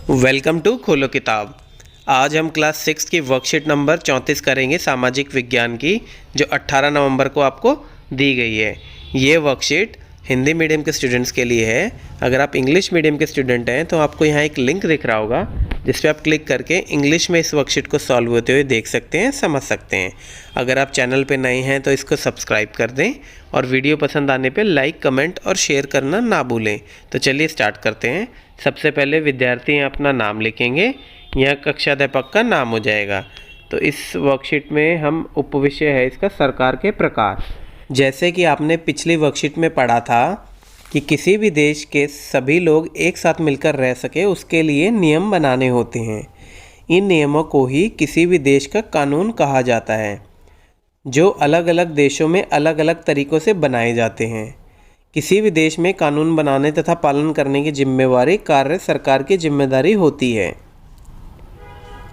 Welcome to खोलो किताब। आज हम क्लास 6 की वर्कशीट नंबर 34 करेंगे सामाजिक विज्ञान की, जो 18 नवंबर को आपको दी गई है। ये वर्कशीट हिंदी मीडियम के स्टूडेंट्स के लिए है। अगर आप इंग्लिश मीडियम के स्टूडेंट हैं तो आपको यहाँ एक लिंक दिख रहा होगा, जिस पे आप क्लिक करके इंग्लिश में इस वर्कशीट को सॉल्व होते हुए देख सकते हैं, समझ सकते हैं। अगर आप चैनल पे नए हैं तो इसको सब्सक्राइब कर दें और वीडियो पसंद आने पे लाइक, कमेंट और शेयर करना ना भूलें। तो चलिए स्टार्ट करते हैं। सबसे पहले विद्यार्थी अपना नाम लिखेंगे, यहाँ कक्षा अध्यापक का नाम हो जाएगा। तो इस वर्कशीट में हम उपविषय है इसका सरकार के प्रकार। जैसे कि आपने पिछली वर्कशीट में पढ़ा था कि किसी भी देश के सभी लोग एक साथ मिलकर रह सके, उसके लिए नियम बनाने होते हैं। इन नियमों को ही किसी भी देश का कानून कहा जाता है, जो अलग अलग देशों में अलग अलग तरीक़ों से बनाए जाते हैं। किसी भी देश में कानून बनाने तथा पालन करने की जिम्मेवारी कार्य सरकार की जिम्मेदारी होती है।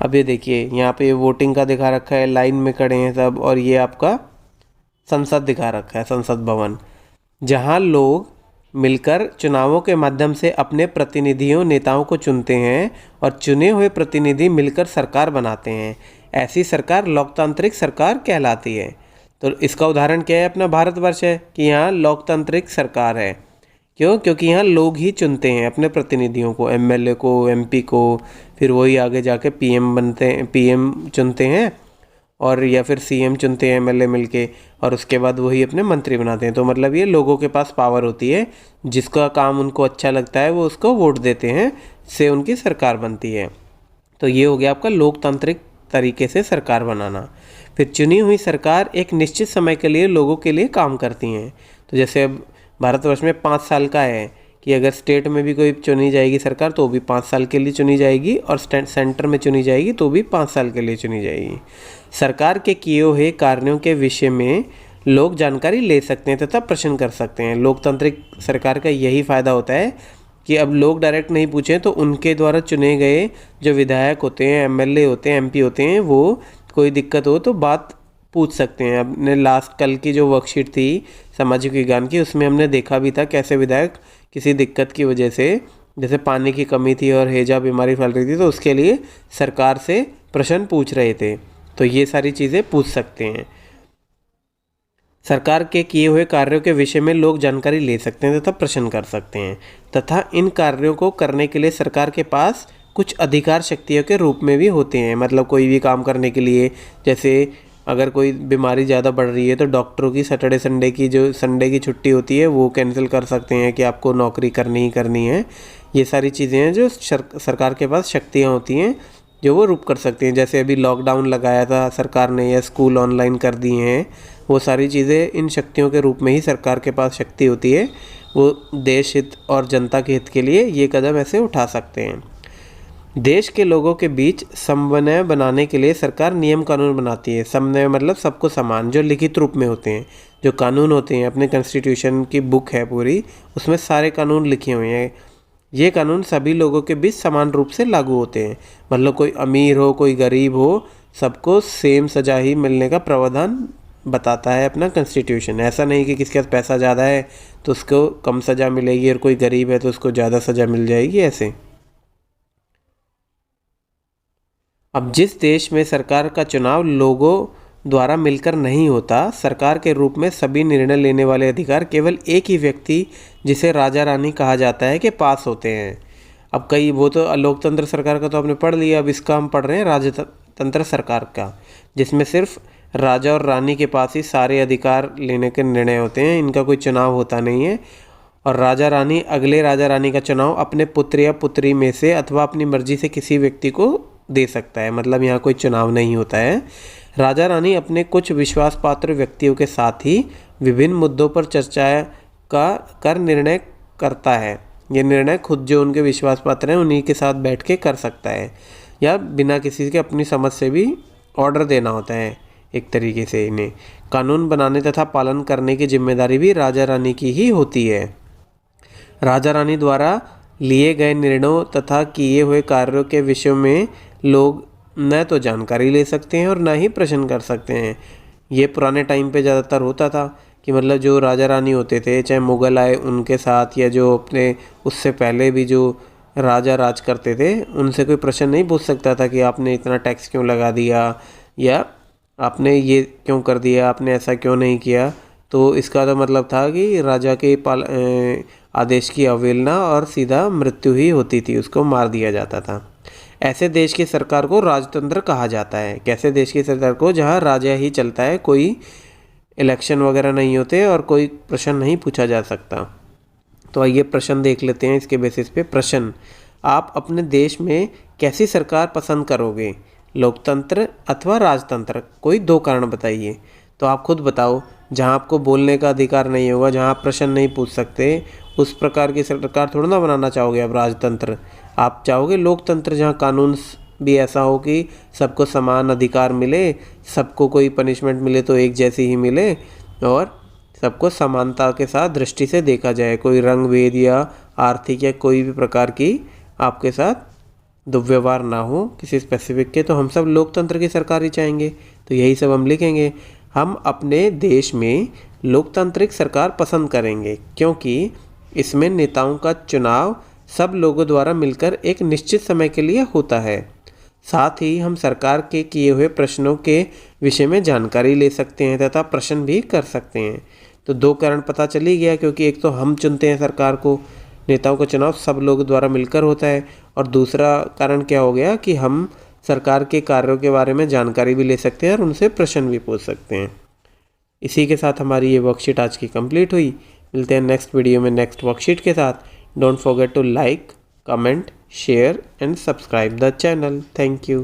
अब ये देखिए, यहाँ पे वोटिंग का दिखा रखा है, लाइन में खड़े हैं सब, और ये आपका संसद दिखा रखा है, संसद भवन, जहाँ लोग मिलकर चुनावों के माध्यम से अपने प्रतिनिधियों, नेताओं को चुनते हैं और चुने हुए प्रतिनिधि मिलकर सरकार बनाते हैं। ऐसी सरकार लोकतांत्रिक सरकार कहलाती है। तो इसका उदाहरण क्या है? अपना भारतवर्ष है कि यहाँ लोकतांत्रिक सरकार है। क्यों? क्योंकि यहाँ लोग ही चुनते हैं अपने प्रतिनिधियों को, एमएलए को, एमपी को, फिर वही आगे जाके पीएम बनते हैं, पीएम चुनते हैं, और या फिर सीएम चुनते हैं एमएलए मिलके, और उसके बाद वही अपने मंत्री बनाते हैं। तो मतलब ये लोगों के पास पावर होती है, जिसका काम उनको अच्छा लगता है वो उसको वोट देते हैं, से उनकी सरकार बनती है। तो ये हो गया आपका लोकतांत्रिक तरीके से सरकार बनाना। फिर चुनी हुई सरकार एक निश्चित समय के लिए लोगों के लिए काम करती हैं। तो जैसे अब भारतवर्ष में 5 साल का है कि अगर स्टेट में भी कोई चुनी जाएगी सरकार तो भी 5 साल के लिए चुनी जाएगी, और सेंटर में चुनी जाएगी तो भी 5 साल के लिए चुनी जाएगी। सरकार के किए हुए कार्यों के विषय में लोग जानकारी ले सकते हैं तथा प्रश्न कर सकते हैं। लोकतांत्रिक सरकार का यही फ़ायदा होता है कि अब लोग डायरेक्ट नहीं पूछें तो उनके द्वारा चुने गए जो विधायक होते हैं, एमएलए होते हैं, एमपी होते हैं, वो कोई दिक्कत हो तो बात पूछ सकते हैं। अपने लास्ट कल की जो वर्कशीट थी सामाजिक विज्ञान की, उसमें हमने देखा भी था कैसे विधायक किसी दिक्कत की वजह से, जैसे पानी की कमी थी और हैजा बीमारी फैल रही थी, तो उसके लिए सरकार से प्रश्न पूछ रहे थे। तो ये सारी चीज़ें पूछ सकते हैं। सरकार के किए हुए कार्यों के विषय में लोग जानकारी ले सकते हैं तथा प्रश्न कर सकते हैं, तथा इन कार्यों को करने के लिए सरकार के पास कुछ अधिकार शक्तियों के रूप में भी होते हैं। मतलब कोई भी काम करने के लिए, जैसे अगर कोई बीमारी ज़्यादा बढ़ रही है तो डॉक्टरों की सैटरडे संडे की जो संडे की छुट्टी होती है वो कैंसिल कर सकते हैं कि आपको नौकरी करनी ही करनी है। ये सारी चीज़ें हैं जो सरकार के पास शक्तियाँ होती हैं, जो वो रूप कर सकते हैं। जैसे अभी लॉकडाउन लगाया था सरकार ने, या स्कूल ऑनलाइन कर दिए हैं, वो सारी चीज़ें इन शक्तियों के रूप में ही सरकार के पास शक्ति होती है। वो देश हित और जनता के हित के लिए ये कदम ऐसे उठा सकते हैं। देश के लोगों के बीच समन्वय बनाने के लिए सरकार नियम कानून बनाती है। समन्वय मतलब सबको समान, जो लिखित रूप में होते हैं, जो कानून होते हैं। अपने कॉन्स्टिट्यूशन की बुक है पूरी, उसमें सारे कानून लिखे हुए हैं। ये कानून सभी लोगों के बीच समान रूप से लागू होते हैं। मतलब कोई अमीर हो, कोई गरीब हो, सबको सेम सज़ा ही मिलने का प्रावधान बताता है अपना कॉन्स्टिट्यूशन। ऐसा नहीं कि किसी के पास पैसा ज़्यादा है तो उसको कम सज़ा मिलेगी और कोई गरीब है तो उसको ज़्यादा सज़ा मिल जाएगी, ऐसे। अब जिस देश में सरकार का चुनाव लोगों द्वारा मिलकर नहीं होता, सरकार के रूप में सभी निर्णय लेने वाले अधिकार केवल एक ही व्यक्ति, जिसे राजा रानी कहा जाता है, के पास होते हैं। अब कई वो तो लोकतंत्र सरकार का तो आपने पढ़ लिया, अब इसका हम पढ़ रहे हैं राजतंत्र सरकार का, जिसमें सिर्फ राजा और रानी के पास ही सारे अधिकार लेने के निर्णय होते हैं। इनका कोई चुनाव होता नहीं है। और राजा रानी अगले राजा रानी का चुनाव अपने पुत्र या पुत्री में से अथवा अपनी मर्जी से किसी व्यक्ति को दे सकता है। मतलब यहाँ कोई चुनाव नहीं होता है। राजा रानी अपने कुछ विश्वास पात्र व्यक्तियों के साथ ही विभिन्न मुद्दों पर चर्चा कर निर्णय करता है। ये निर्णय खुद जो उनके विश्वास पात्र हैं उन्हीं के साथ बैठ के कर सकता है, या बिना किसी के अपनी समझ से भी ऑर्डर देना होता है। एक तरीके से इन्हें कानून बनाने तथा पालन करने की जिम्मेदारी भी राजा रानी की ही होती है। राजा रानी द्वारा लिए गए निर्णयों तथा किए हुए कार्यों के विषयों में लोग न तो जानकारी ले सकते हैं और न ही प्रश्न कर सकते हैं। ये पुराने टाइम पे ज़्यादातर होता था कि मतलब जो राजा रानी होते थे, चाहे मुग़ल आए उनके साथ, या जो अपने उससे पहले भी जो राजा राज करते थे उनसे कोई प्रश्न नहीं पूछ सकता था कि आपने इतना टैक्स क्यों लगा दिया या आपने ये क्यों कर दिया, आपने ऐसा क्यों नहीं किया। तो इसका तो मतलब था कि राजा के आदेश की अवहेलना और सीधा मृत्यु ही होती थी, उसको मार दिया जाता था। ऐसे देश की सरकार को राजतंत्र कहा जाता है। कैसे देश की सरकार को, जहाँ राजा ही चलता है, कोई इलेक्शन वगैरह नहीं होते और कोई प्रश्न नहीं पूछा जा सकता। तो आइए प्रश्न देख लेते हैं इसके बेसिस पे। प्रश्न, आप अपने देश में कैसी सरकार पसंद करोगे, लोकतंत्र अथवा राजतंत्र? कोई 2 कारण बताइए। तो आप खुद बताओ। जहाँ आपको बोलने का अधिकार नहीं होगा, जहाँ आप प्रश्न नहीं पूछ सकते, उस प्रकार की सरकार थोड़ा ना बनाना चाहोगे आप राजतंत्र। आप चाहोगे लोकतंत्र, जहाँ कानून भी ऐसा हो कि सबको समान अधिकार मिले, सबको कोई पनिशमेंट मिले तो एक जैसी ही मिले और सबको समानता के साथ दृष्टि से देखा जाए, कोई रंग भेद या आर्थिक या कोई भी प्रकार की आपके साथ दुर्व्यवहार ना हो किसी स्पेसिफिक के। तो हम सब लोकतंत्र की सरकार ही चाहेंगे। तो यही सब हम लिखेंगे। हम अपने देश में लोकतांत्रिक सरकार पसंद करेंगे क्योंकि इसमें नेताओं का चुनाव सब लोगों द्वारा मिलकर एक निश्चित समय के लिए होता है। साथ ही हम सरकार के किए हुए प्रश्नों के विषय में जानकारी ले सकते हैं तथा प्रश्न भी कर सकते हैं। तो 2 कारण पता चल ही गया, क्योंकि एक तो हम चुनते हैं सरकार को, नेताओं का चुनाव सब लोगों द्वारा मिलकर होता है, और दूसरा कारण क्या हो गया कि हम सरकार के कार्यों के बारे में जानकारी भी ले सकते हैं और उनसे प्रश्न भी पूछ सकते हैं। इसी के साथ हमारी ये वर्कशीट आज की कंप्लीट हुई। मिलते हैं नेक्स्ट वीडियो में नेक्स्ट वर्कशीट के साथ। Don't forget to like, comment, share and subscribe the channel. Thank you.